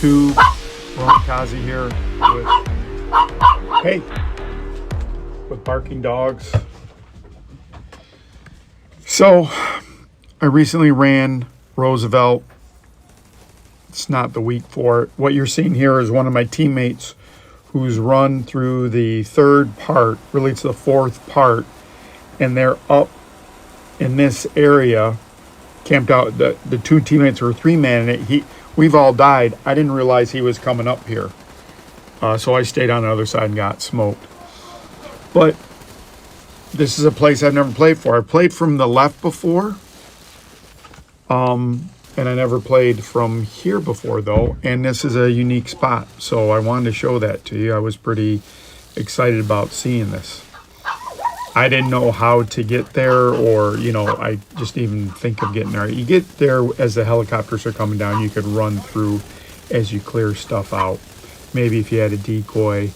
YouTube. Kazi here with barking dogs. So I recently ran Roosevelt. It's not the week for it. What you're seeing here is one of my teammates who's run through the third part, really it's the fourth part, and they're up in this area, camped out. The two teammates were three-manning it. We've all died. I didn't realize he was coming up here. So I stayed on the other side and got smoked. But this is a place I've never played for. I've played from the left before. And I never played from here before, though. And this is a unique spot. So I wanted to show that to you. I was pretty excited about seeing this. I didn't know how to get there, or, I just even think of getting there. You get there as the helicopters are coming down. You could run through as you clear stuff out. Maybe if you had a decoy.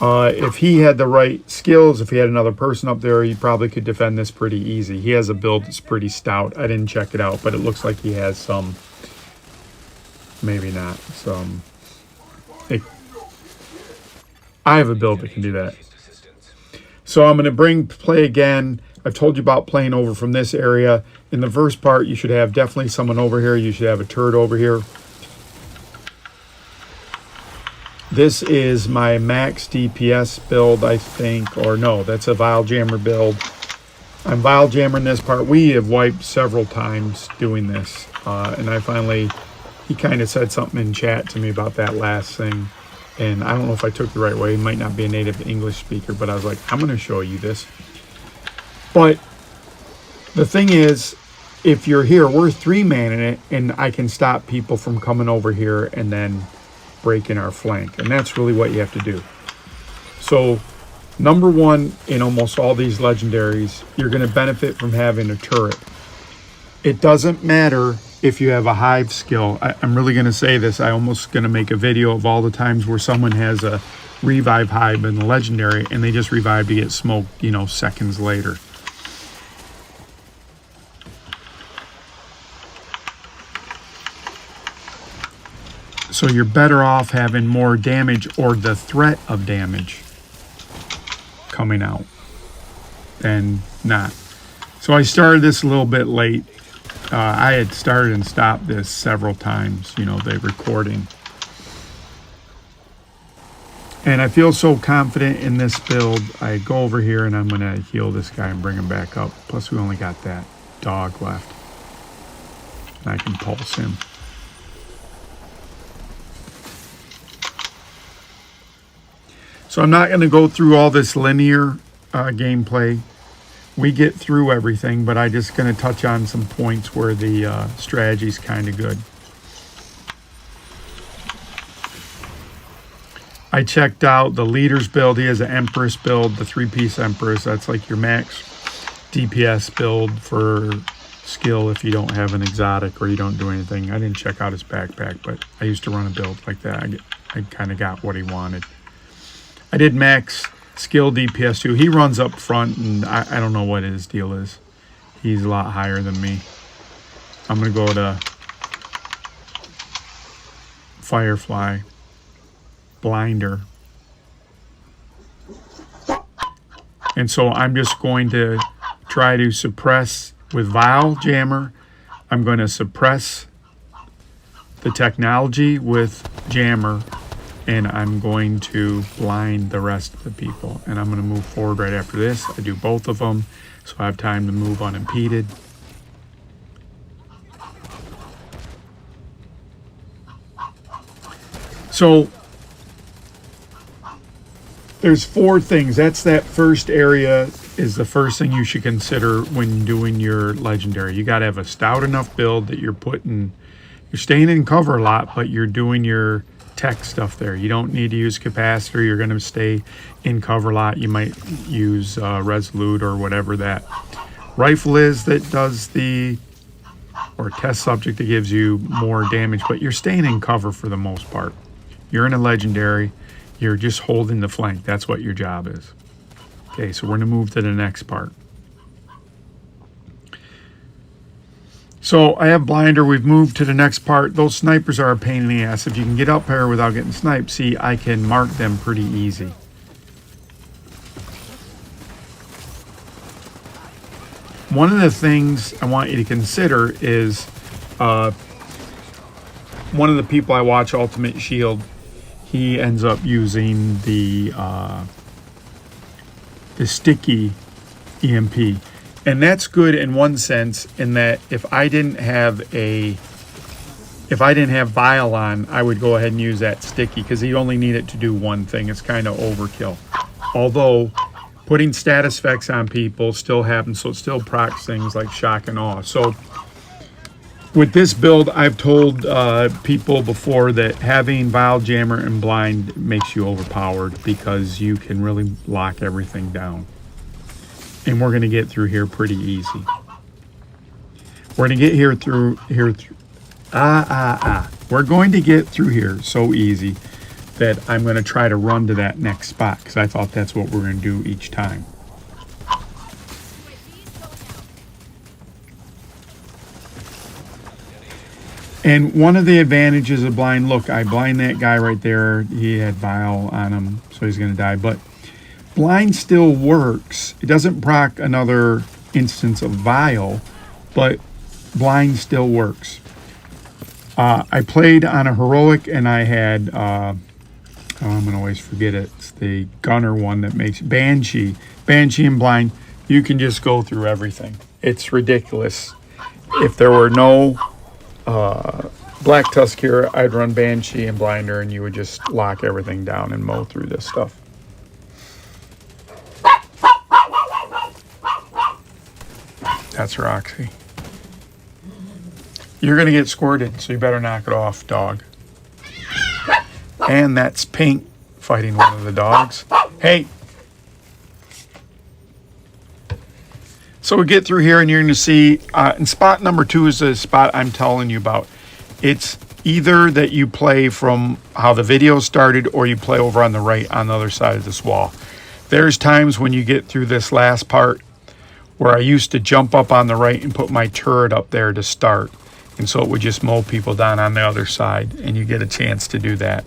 If he had the right skills, if he had another person up there, he probably could defend this pretty easy. He has a build that's pretty stout. I didn't check it out, but it looks like he has some, maybe not, some. I have a build that can do that. So I'm going to play again. I've told you about playing over from this area. In the first part, you should have definitely someone over here. You should have a turret over here. This is my max DPS build, I think, or no, that's a Vile Jammer build. I'm Vile Jammering this part. We have wiped several times doing this, and he kind of said something in chat to me about that last thing, and I don't know if I took the right way. He might not be a native English speaker, but I was like, I'm going to show you this. But the thing is, if you're here, we're three-manning it, and I can stop people from coming over here and then breaking our flank, and that's really what you have to do. So number one, in almost all these legendaries, you're going to benefit from having a turret. It doesn't matter if you have a hive skill. I'm really going to say this. I'm almost going to make a video of all the times where someone has a revive hive in the legendary and they just revive to get smoked, seconds later. So you're better off having more damage, or the threat of damage coming out, than not. So I started this a little bit late. I had started and stopped this several times, the recording. And I feel so confident in this build. I go over here and I'm going to heal this guy and bring him back up. Plus we only got that dog left. And I can pulse him. So I'm not going to go through all this linear gameplay. We get through everything, but I'm just going to touch on some points where the strategy's kind of good. I checked out the leader's build. He has an Empress build, the 3-piece Empress. That's like your max DPS build for skill if you don't have an exotic or you don't do anything. I didn't check out his backpack, but I used to run a build like that. I kind of got what he wanted. I did max skill DPS too. He runs up front, and I don't know what his deal is. He's a lot higher than me. I'm going to go to Firefly, Blinder. And so I'm just going to try to suppress with Vile Jammer. I'm going to suppress the technology with Jammer. And I'm going to blind the rest of the people. And I'm going to move forward right after this. I do both of them, so I have time to move unimpeded. So there's 4 things. That's that first area is the first thing you should consider when doing your legendary. You got to have a stout enough build that you're staying in cover a lot, but you're doing your tech stuff there. You don't need to use capacitor. You're going to stay in cover a lot. You might use Resolute or whatever that rifle is that does or test subject that gives you more damage, but you're staying in cover for the most part. You're in a legendary. You're just holding the flank. That's what your job is. Okay, so we're going to move to the next part. So I have blinder. We've moved to the next part. Those snipers are a pain in the ass. If you can get up here without getting sniped, see, I can mark them pretty easy. One of the things I want you to consider is one of the people I watch, Ultimate Shield, he ends up using the sticky EMP. And that's good in one sense, in that if I didn't have Vial on, I would go ahead and use that sticky, because you only need it to do one thing. It's kind of overkill. Although putting status effects on people still happens, so it still procs things like shock and awe. So with this build, I've told people before that having Vial Jammer and Blind makes you overpowered, because you can really lock everything down. And we're going to get through here pretty easy. We're going to get We're going to get through here so easy that I'm going to try to run to that next spot, because I thought that's what we're going to do each time. And one of the advantages of Blind, look, I blind that guy right there. He had Vial on him, so he's going to die. But Blind still works. It doesn't proc another instance of Vial, but Blind still works. I played on a heroic, and I had, I'm going to always forget it. It's the gunner one that makes Banshee. Banshee and Blind, you can just go through everything. It's ridiculous. If there were no Black Tusk here, I'd run Banshee and Blinder, and you would just lock everything down and mow through this stuff. That's Roxy. You're going to get squirted, so you better knock it off, dog. And that's Pink fighting one of the dogs. Hey! So we get through here, and you're going to see, and spot number 2 is the spot I'm telling you about. It's either that you play from how the video started, or you play over on the right on the other side of this wall. There's times when you get through this last part where I used to jump up on the right and put my turret up there to start. And so it would just mow people down on the other side, and you get a chance to do that.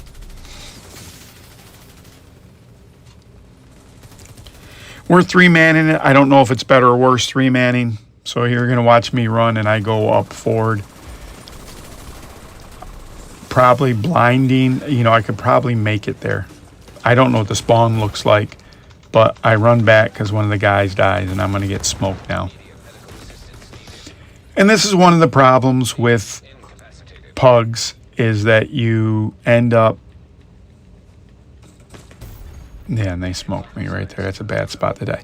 We're 3-manning it. I don't know if it's better or worse 3-manning. So you're going to watch me run, and I go up forward. Probably blinding. You know, I could probably make it there. I don't know what the spawn looks like, but I run back because one of the guys dies, and I'm going to get smoked now. And this is one of the problems with pugs, is that you end up... Yeah, and they smoked me right there. That's a bad spot to die.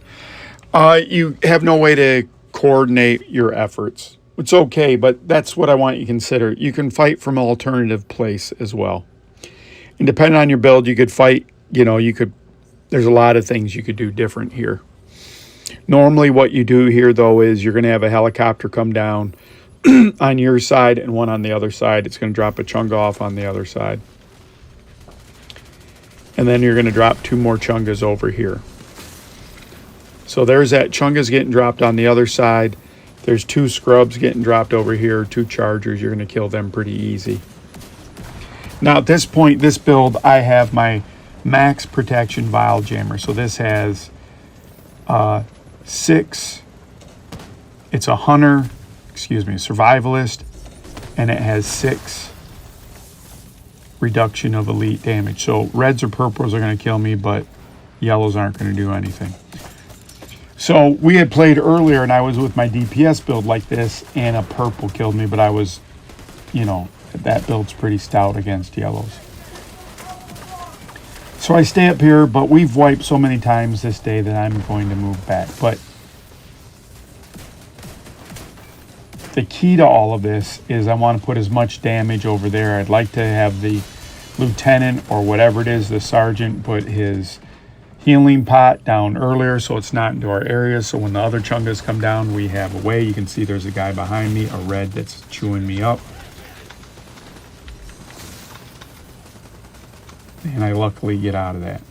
You have no way to coordinate your efforts. It's okay, but that's what I want you to consider. You can fight from an alternative place as well. And depending on your build, you could fight, you know, there's a lot of things you could do different here. Normally what you do here, though, is you're going to have a helicopter come down on your side and one on the other side. It's going to drop a chunga off on the other side. And then you're going to drop 2 more chungas over here. So there's that chunga's getting dropped on the other side. There's 2 scrubs getting dropped over here, 2 chargers. You're going to kill them pretty easy. Now at this point, this build, I have my max protection Vial Jammer. So this has 6, it's a hunter, survivalist, and it has 6 reduction of elite damage. So reds or purples are going to kill me, but yellows aren't going to do anything. So we had played earlier, and I was with my DPS build like this, and a purple killed me, but I was, you know, that build's pretty stout against yellows. So I stay up here, but we've wiped so many times this day that I'm going to move back. But the key to all of this is I want to put as much damage over there. I'd like to have the lieutenant or whatever it is, the sergeant, put his healing pot down earlier so it's not into our area. So when the other chungas come down, we have a way. You can see there's a guy behind me, a red that's chewing me up. And I luckily get out of that.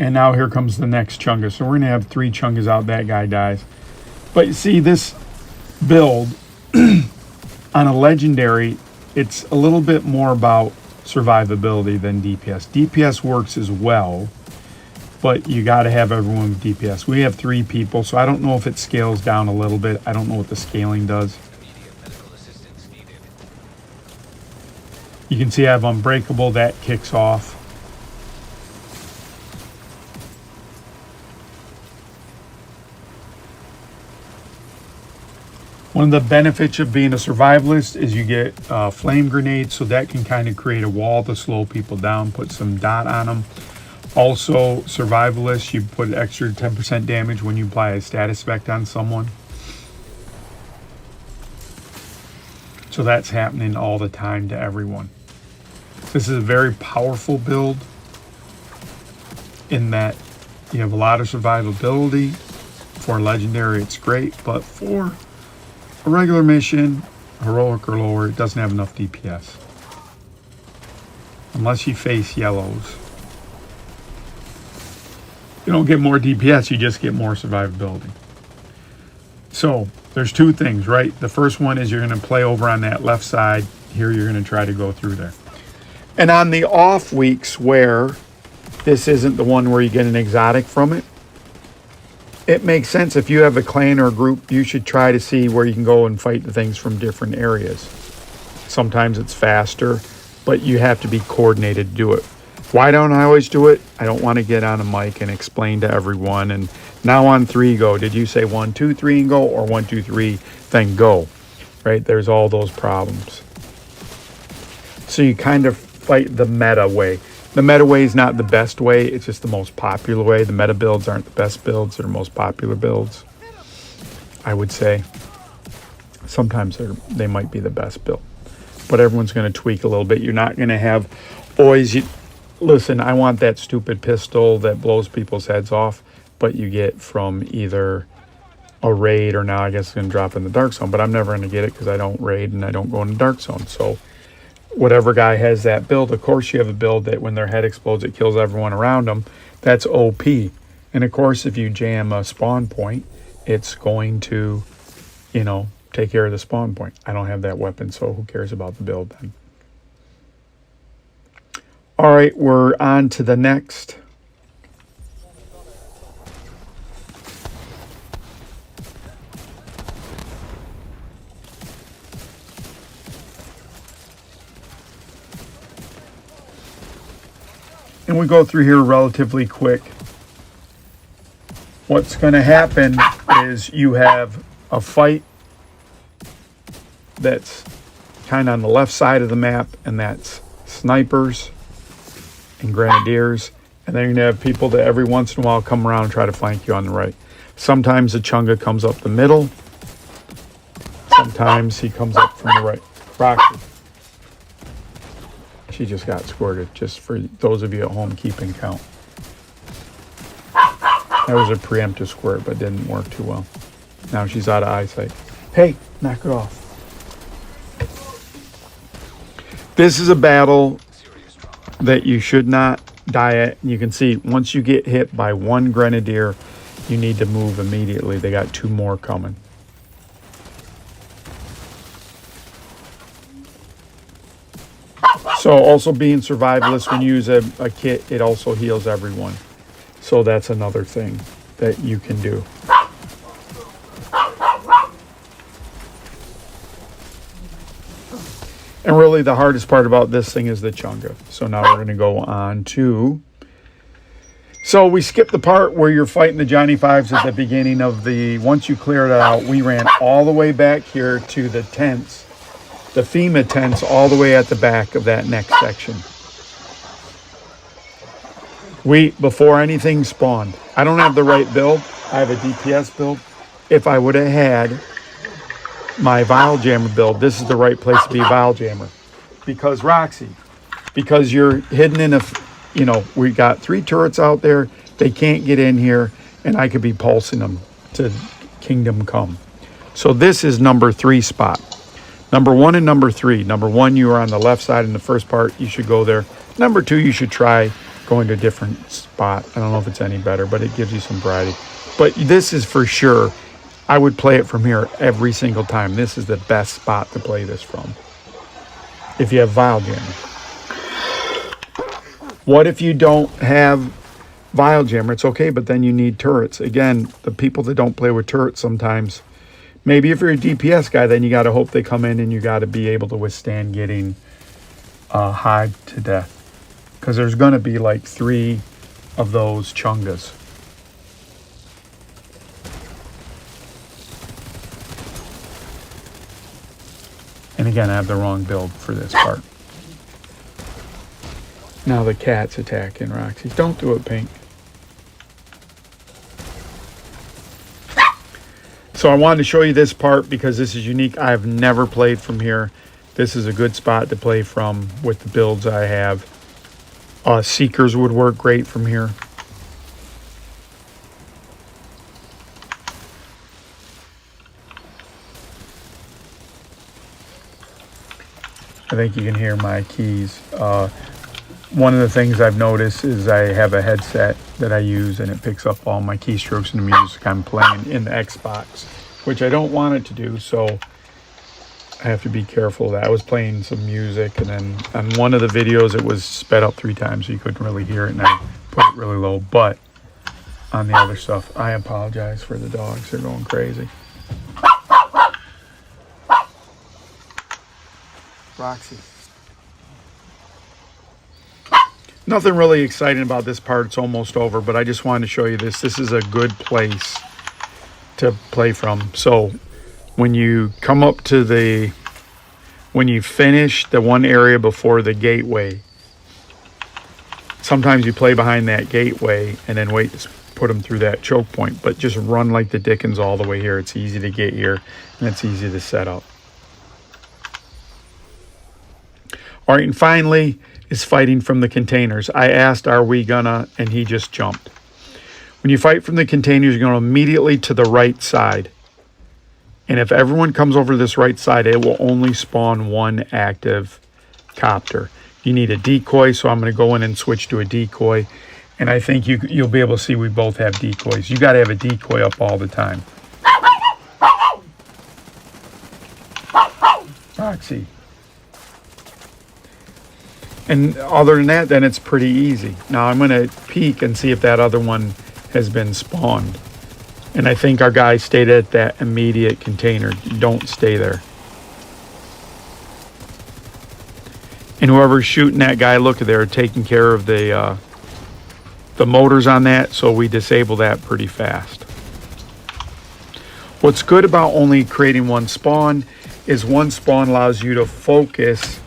And now here comes the next chunga. So we're going to have 3 chungas out. That guy dies. But you see, this build on a legendary, it's a little bit more about survivability than DPS. DPS works as well, but you got to have everyone with DPS. We have 3 people, so I don't know if it scales down a little bit. I don't know what the scaling does. You can see I have Unbreakable. That kicks off. One of the benefits of being a survivalist is you get flame grenades, so that can kind of create a wall to slow people down, put some dot on them. Also, survivalists, you put extra 10% damage when you apply a status effect on someone. So that's happening all the time to everyone. This is a very powerful build in that you have a lot of survivability. For legendary, it's great, but for a regular mission, heroic or lower, it doesn't have enough DPS. Unless you face yellows. You don't get more DPS, you just get more survivability. So, there's 2 things, right? The first one is you're going to play over on that left side. Here you're going to try to go through there. And on the off weeks where this isn't the one where you get an exotic from it, it makes sense. If you have a clan or a group, you should try to see where you can go and fight the things from different areas. Sometimes it's faster, but you have to be coordinated to do it. Why don't I always do it? I don't want to get on a mic and explain to everyone. And now on 3, go. Did you say 1, 2, 3 and go, or 1, 2, 3, then go? Right? There's all those problems. So you kind of fight the meta way. The meta way is not the best way. It's just the most popular way. The meta builds aren't the best builds. They're the most popular builds, I would say. Sometimes they might be the best build. But everyone's going to tweak a little bit. You're not going to have always... Listen, I want that stupid pistol that blows people's heads off. But you get from either a raid or now I guess it's going to drop in the dark zone. But I'm never going to get it because I don't raid and I don't go in the dark zone. So... whatever guy has that build, of course you have a build that when their head explodes, it kills everyone around them. That's OP. And of course, if you jam a spawn point, it's going to, take care of the spawn point. I don't have that weapon, so who cares about the build then? All right, we're on to the next. And we go through here relatively quick. What's going to happen is you have a fight that's kind of on the left side of the map, and that's snipers and grenadiers. And then you're going to have people that every once in a while come around and try to flank you on the right. Sometimes the chunga comes up the middle. Sometimes he comes up from the right. Roxy. She just got squirted, just for those of you at home keeping count. That was a preemptive squirt, but didn't work too well. Now she's out of eyesight. Hey, knock it off. This is a battle that you should not die at. You can see, once you get hit by 1 grenadier, you need to move immediately. They got 2 more coming. So also being survivalist, when you use a kit, it also heals everyone. So that's another thing that you can do. And really the hardest part about this thing is the chunga. So now we're going to go on to... So we skipped the part where you're fighting the Johnny Fives at the beginning of the... Once you clear it out, we ran all the way back here to the tents. The FEMA tents all the way at the back of that next section. Before anything spawned. I don't have the right build. I have a DPS build. If I would have had my Vile Jammer build, this is the right place to be Vile Jammer. Because Roxy, because you're hidden in we got 3 turrets out there. They can't get in here, and I could be pulsing them to Kingdom Come. So this is number 3 spot. Number 1 and number 3. Number 1, you are on the left side in the first part. You should go there. Number 2, you should try going to a different spot. I don't know if it's any better, but it gives you some variety. But this is for sure. I would play it from here every single time. This is the best spot to play this from if you have vial jammer. What if you don't have vial jammer? It's okay, but then you need turrets. Again, the people that don't play with turrets sometimes, maybe if you're a DPS guy, then you got to hope they come in and you got to be able to withstand getting hive to death. Because there's going to be like 3 of those chungas. And again, I have the wrong build for this part. Now the cat's attacking Roxy. Don't do it, Pink. So I wanted to show you this part because this is unique. I've never played from here. This is a good spot to play from with the builds I have. Seekers would work great from here. I think you can hear my keys. One of the things I've noticed is I have a headset that I use and it picks up all my keystrokes and the music I'm playing in the Xbox, which I don't want it to do, so I have to be careful of that. I was playing some music and then on one of the videos it was sped up 3 times so you couldn't really hear it and I put it really low, but on the other stuff, I apologize for the dogs. They're going crazy. Roxy. Nothing really exciting about this part. It's almost over, but I just wanted to show you this. This is a good place to play from. So when you come up to when you finish the one area before the gateway, sometimes you play behind that gateway and then wait to put them through that choke point, but just run like the dickens all the way here. It's easy to get here and it's easy to set up. All right, and finally is fighting from the containers. I asked, are we gonna, and he just jumped. When you fight from the containers, you're going immediately to the right side. And if everyone comes over to this right side, it will only spawn 1 active copter. You need a decoy, so I'm going to go in and switch to a decoy. And I think you'll be able to see we both have decoys. You got to have a decoy up all the time. Roxy. And other than that, then it's pretty easy. Now I'm going to peek and see if that other one has been spawned. And I think our guy stayed at that immediate container. Don't stay there. And whoever's shooting that guy, look at there, taking care of the motors on that, so we disable that pretty fast. What's good about only creating 1 spawn is 1 spawn allows you to focus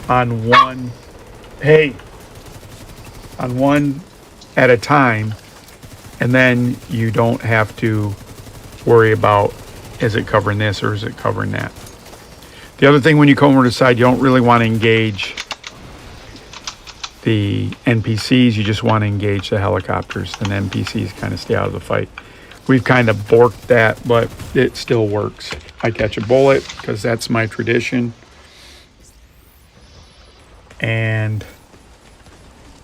on one at a time, and then you don't have to worry about, is it covering this or is it covering that. The other thing, when you come over to the side, you don't really want to engage the NPCs, you just want to engage the helicopters, and NPCs kind of stay out of the fight. We've kind of borked that, but it still works. I catch a bullet because that's my tradition, and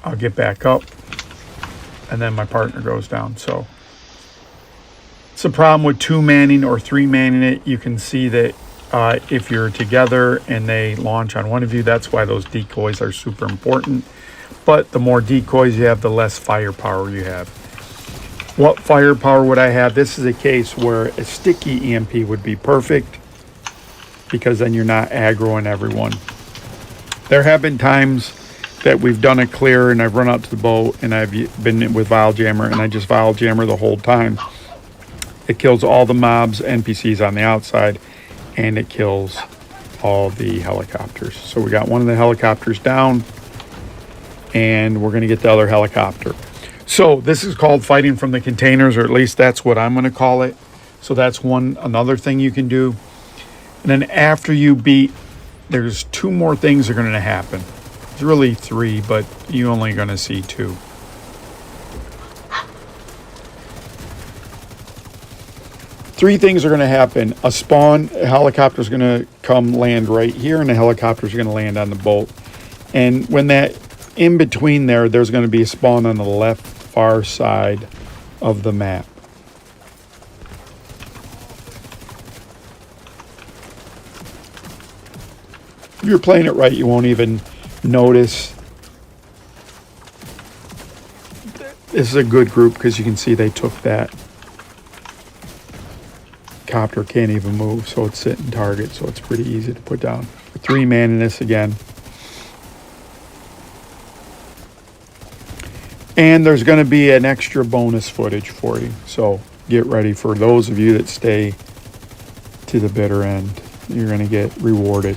I'll get back up, and then my partner goes down. So it's a problem with 2 manning or 3 manning it. You can see that if you're together and they launch on one of you, that's why those decoys are super important. But the more decoys you have, the less firepower you have. What firepower would I have? This is a case where a sticky EMP would be perfect, because then you're not aggroing everyone. There have been times that we've done a clear and I've run out to the boat and I've been with Vial Jammer and I just Vial Jammer the whole time. It kills all the mobs, NPCs on the outside, and it kills all the helicopters. So we got one of the helicopters down, and we're going to get the other helicopter. So this is called fighting from the containers, or at least that's what I'm going to call it. So that's another thing you can do. And then after you beat, there's 2 more things that are going to happen. It's really 3, but you're only going to see 2. Three things are going to happen. A helicopter is going to come land right here, and a helicopter is going to land on the boat. And when that in between there's going to be a spawn on the left far side of the map. If you're playing it right, you won't even notice. This is a good group because you can see they took that. Copter can't even move, so it's sitting target, so it's pretty easy to put down. 3-man in this again. And there's going to be an extra bonus footage for you, so get ready for those of you that stay to the bitter end. You're going to get rewarded.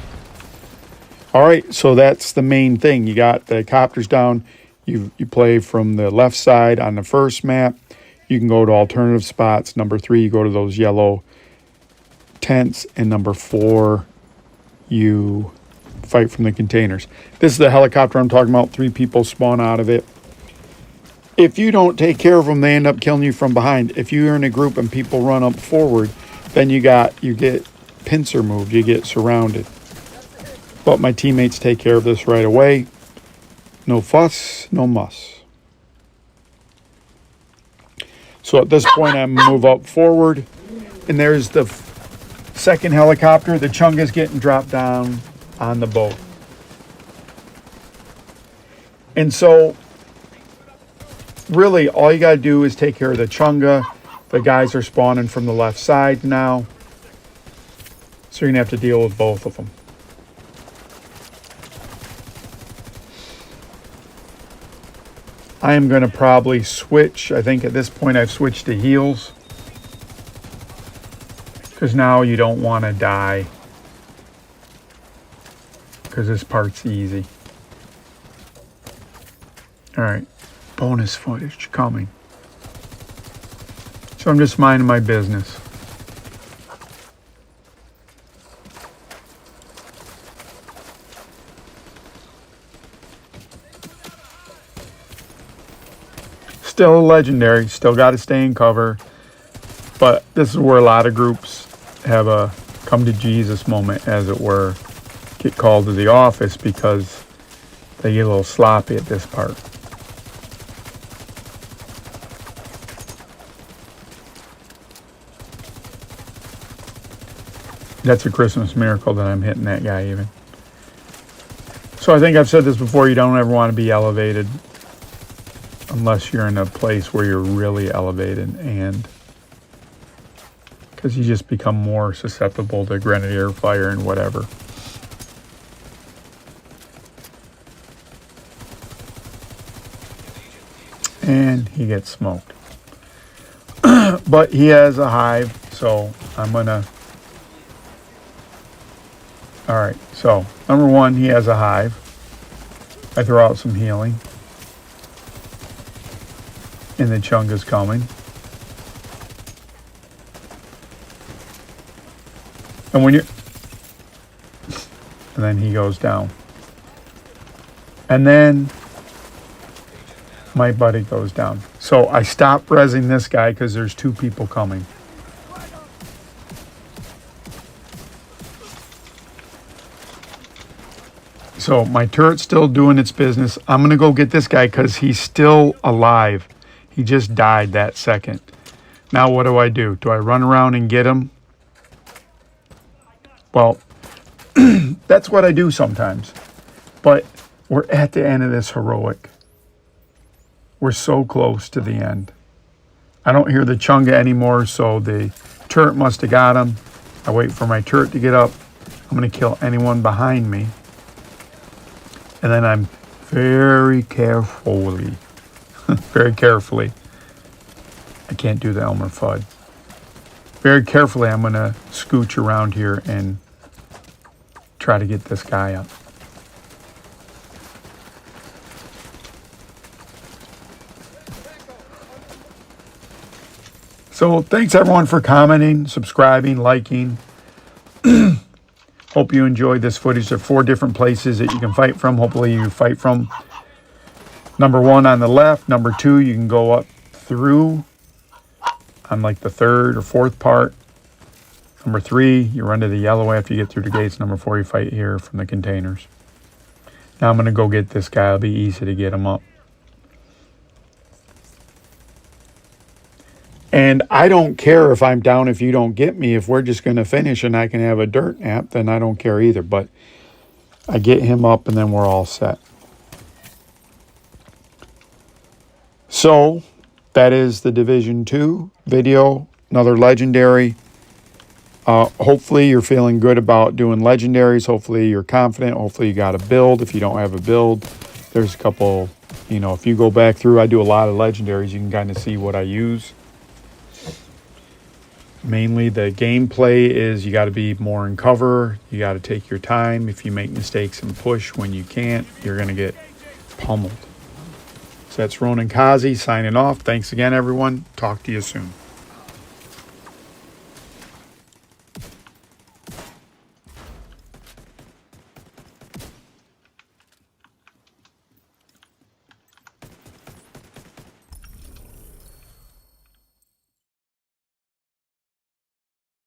All right, so that's the main thing. You got the copters down. You play from the left side on the first map. You can go to alternative spots. Number 3, you go to those yellow tents. And number 4, you fight from the containers. This is the helicopter I'm talking about. 3 people spawn out of it. If you don't take care of them, they end up killing you from behind. If you're in a group and people run up forward, then you get pincer moved. You get surrounded. But my teammates take care of this right away. No fuss, no muss. So at this point, I move up forward. And there's the second helicopter. The Chunga's getting dropped down on the boat. And so, really, all you got to do is take care of the Chunga. The guys are spawning from the left side now. So you're going to have to deal with both of them. I am going to probably switch. I think at this point I've switched to heals. Because now you don't want to die. Because this part's easy. Alright. Bonus footage coming. So I'm just minding my business. Still a legendary, still got to stay in cover, but this is where a lot of groups have a come to Jesus moment, as it were, get called to the office because they get a little sloppy at this part. That's a Christmas miracle that I'm hitting that guy even. So I think I've said this before, you don't ever want to be elevated unless you're in a place where you're really elevated, and because you just become more susceptible to grenadier fire and whatever. And he gets smoked. But he has a hive, so I'm gonna... Alright, so number 1, he has a hive. I throw out some healing. And the Chunga's coming. And when you're... And then he goes down. And then my buddy goes down. So I stop rezzing this guy because there's 2 people coming. So my turret's still doing its business. I'm going to go get this guy because he's still alive. He just died that second. Now what do? Do I run around and get him? Well, that's what I do sometimes. But we're at the end of this heroic. We're so close to the end. I don't hear the Chunga anymore, so the turret must have got him. I wait for my turret to get up. I'm going to kill anyone behind me. And then I'm very carefully, I can't do the Elmer Fudd. Very carefully, I'm going to scooch around here and try to get this guy up. So thanks everyone for commenting, subscribing, liking. Hope you enjoyed this footage. There are 4 different places that you can fight from. Hopefully you fight from. Number 1 on the left. Number 2, you can go up through on like the 3rd or 4th part. Number 3, you run to the yellow after you get through the gates. Number 4, you fight here from the containers. Now I'm going to go get this guy. It'll be easy to get him up. And I don't care if I'm down if you don't get me. If we're just going to finish and I can have a dirt nap, then I don't care either. But I get him up and then we're all set. So that is the Division 2 video. Another legendary. Hopefully you're feeling good about doing legendaries. Hopefully you're confident. Hopefully you got a build. If you don't have a build, there's a couple, if you go back through, I do a lot of legendaries. You can kind of see what I use. Mainly the gameplay is you got to be more in cover. You got to take your time. If you make mistakes and push when you can't, you're going to get pummeled. So that's Ronan Kazi signing off. Thanks again, everyone. Talk to you soon.